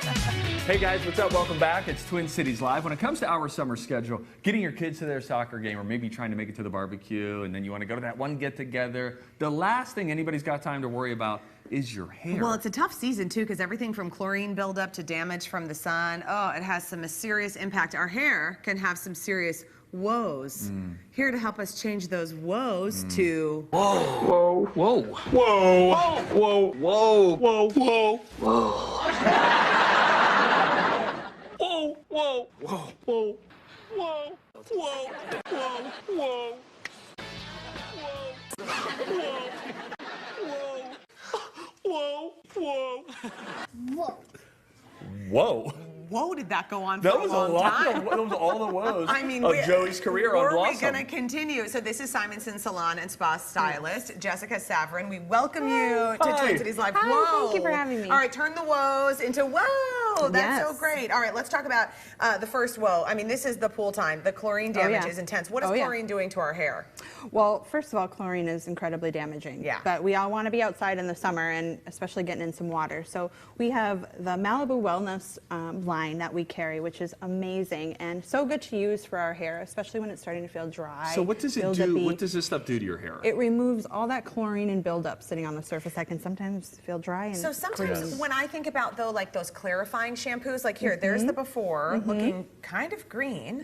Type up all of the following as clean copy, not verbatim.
Hey guys, what's up? Welcome back. It's Twin Cities Live. When it comes to our summer schedule, getting your kids to their soccer game or maybe trying to make it to the barbecue and then you want to go to that one get-together, the last thing anybody's got time to worry about is your hair. Well, it's a tough season too because everything from chlorine buildup to damage from the sun, it has some serious impact. Our hair can have some serious woes. Here to help us change those woes to Whoa. Whoa. Whoa. Whoa. Whoa. Whoa. Whoa. Whoa. Whoa. Whoa, whoa, whoa, whoa, whoa, whoa, whoa, whoa, whoa, whoa, whoa. Whoa. whoa, did that go on for That a was long a lot time? That was all the woes I mean, of Joey's career on Blossom. We're going to continue. So this is Simonson Salon and Spa Stylist, Jessica Savrin. We welcome you to Twin Cities Live. Hi, Whoa. thank you for having me. All right, turn the woes into whoa. That's so Yes. great. All right, let's talk about the first woe. I mean, this is the pool time. The chlorine damage is intense. What is chlorine doing to our hair? Well, first of all, chlorine is incredibly damaging. Yeah. But we all want to be outside in the summer and especially getting in some water. So we have the Malibu Wellness line that we carry, which is amazing and so good to use for our hair, especially when it's starting to feel dry. So what does it do? What does this stuff do to your hair? It removes all that chlorine and buildup sitting on the surface that can sometimes feel dry and So sometimes green. when I think about, though, like those clarifying shampoos, like here, there's the before, looking kind of green,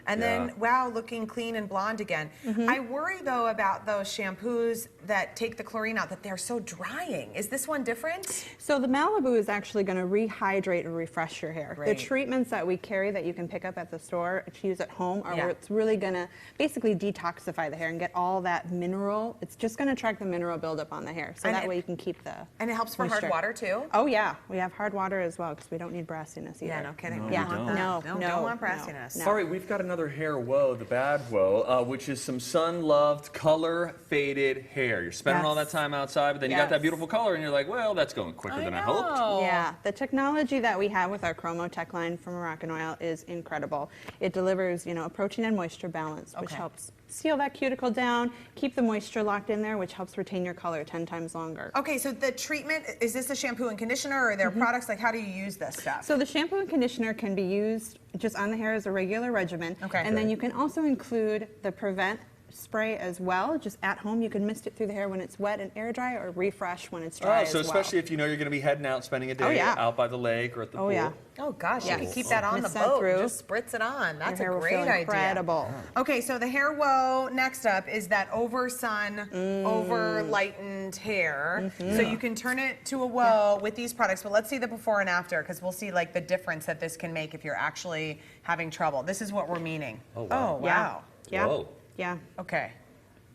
and then, wow, looking clean and blonde again. I worry, though, about those shampoos that take the chlorine out, that they're so drying. Is this one different? So the Malibu is actually going to rehydrate and refresh your hair. Great. The treatments that we carry that you can pick up at the store to use at home are where it's really going to basically detoxify the hair and get all that mineral. It's just going to track the mineral buildup on the hair, so that way you can keep the And it helps for hard water, too? Oh yeah, we have hard water as well because we don't need brassiness either. Yeah, no kidding. No, We we don't want don't. that. Don't want brassiness. No. All right, we've got another hair woe, the bad woe, which is some sun-loved, color-faded hair. You're spending all that time outside, but then you got that beautiful color, and you're like, well, that's going quicker than I hoped. Yeah, the technology that we have with our Chromo Tech line from Moroccan is incredible. It delivers, a protein and moisture balance, which helps seal that cuticle down, keep the moisture locked in there, which helps retain your color 10 times longer. Okay, so the treatment, is this a shampoo and conditioner, or are there products? Like, how do you use this stuff? So the shampoo and conditioner can be used just on the hair as a regular regimen. And then you can also include the Prevent spray as well. Just at home, you can mist it through the hair when it's wet and air dry, or refresh when it's dry so especially if you know you're going to be heading out, spending a day out by the lake or at the pool. Oh gosh, you can keep that on the boat. Just spritz it on. That's a great idea. Incredible. Okay, so the hair woe next up is that over-lightened hair. So you can turn it to a woe with these products. But let's see the before and after, because we'll see like the difference that this can make if you're actually having trouble. This is what we're meaning. Oh wow. Oh wow. Yeah. Whoa. Yeah. Okay.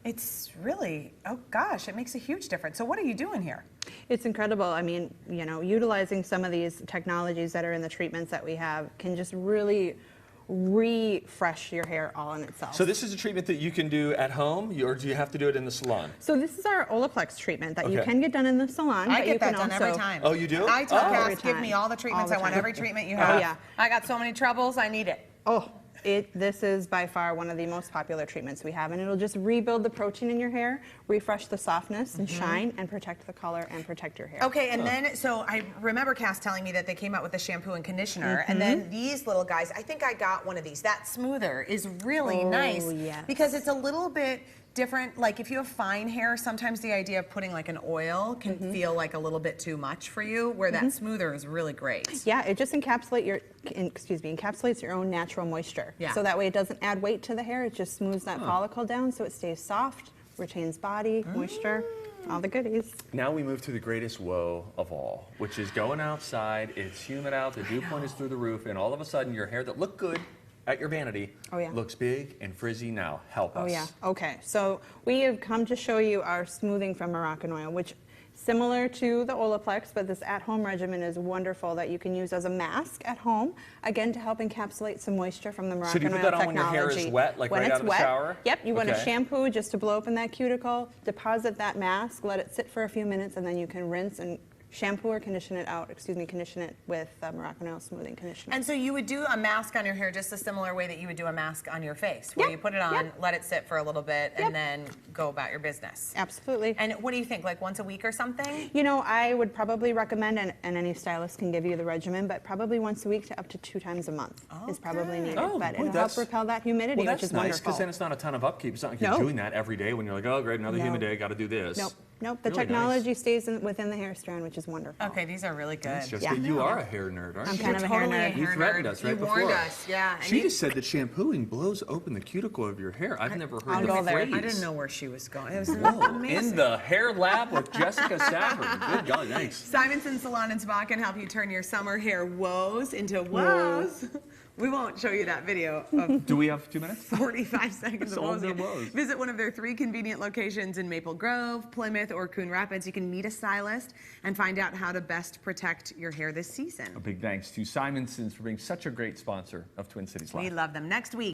It's really, oh gosh, it makes a huge difference. So what are you doing here? It's incredible. I mean, utilizing some of these technologies that are in the treatments that we have can just really refresh your hair all in itself. So this is a treatment that you can do at home, or do you have to do it in the salon? So this is our Olaplex treatment that you can get done in the salon. I get that done every time. Oh, you do? I tell Cass, give me all the treatments. I want every treatment you have. Oh, yeah. I got so many troubles, I need it. Oh. This is by far one of the most popular treatments we have, and it'll just rebuild the protein in your hair, refresh the softness and shine, and protect the color and protect your hair. Okay, and then, so I remember Cass telling me that they came out with the shampoo and conditioner, and then these little guys, I think I got one of these. That smoother is really nice because it's a little bit different. Like if you have fine hair, sometimes the idea of putting like an oil can feel like a little bit too much for you, where that smoother is really great. Yeah, it just encapsulates your own natural moisture. Yeah. So that way it doesn't add weight to the hair, it just smooths that follicle down so it stays soft, retains body, moisture, all the goodies. Now we move to the greatest woe of all, which is going outside, it's humid out, the dew point is through the roof, and all of a sudden your hair that looked good at your vanity looks big and frizzy now. Help us. Oh yeah, okay. So we have come to show you our smoothing from Moroccan oil, which similar to the Olaplex, but this at-home regimen is wonderful that you can use as a mask at home, again to help encapsulate some moisture from the Moroccan oil technology. So do you put that on when your hair is wet, like right out of the shower? Yep, you want to shampoo just to blow open that cuticle, deposit that mask, let it sit for a few minutes, and then you can rinse and shampoo or condition it out, condition it with Moroccan oil smoothing conditioner. And so you would do a mask on your hair just a similar way that you would do a mask on your face, where you put it on, let it sit for a little bit, and then go about your business. Absolutely. And what do you think, like once a week or something? You know, I would probably recommend, and any stylist can give you the regimen, but probably once a week to up to 2 times a month is probably needed. Oh, but boy, it'll help repel that humidity, well, which is that's nice, wonderful. because then it's not a ton of upkeep. It's not like you're doing that every day when you're like, oh, great, another humid day, got to do this. Nope. The Really technology stays within the hair strand, which is wonderful. Okay, these are really good. Jessica, you are a hair nerd, aren't you? I'm kind of a hair nerd. You threatened us right before. You warned us, yeah. She just said that shampooing blows open the cuticle of your hair. I've never heard the phrase. I didn't know where she was going. It was Whoa, amazing. in the hair lab with Jessica Safford. Good God, thanks. Simonson Salon and Spa can help you turn your summer hair woes into woes. We won't show you that video of Do we have 2 minutes? 45 seconds of All woes. the woes. Visit one of their 3 convenient locations in Maple Grove, Plymouth, or Coon Rapids. You can meet a stylist and find out how to best protect your hair this season. A big thanks to Simonson's for being such a great sponsor of Twin Cities Live. We love them. Next week.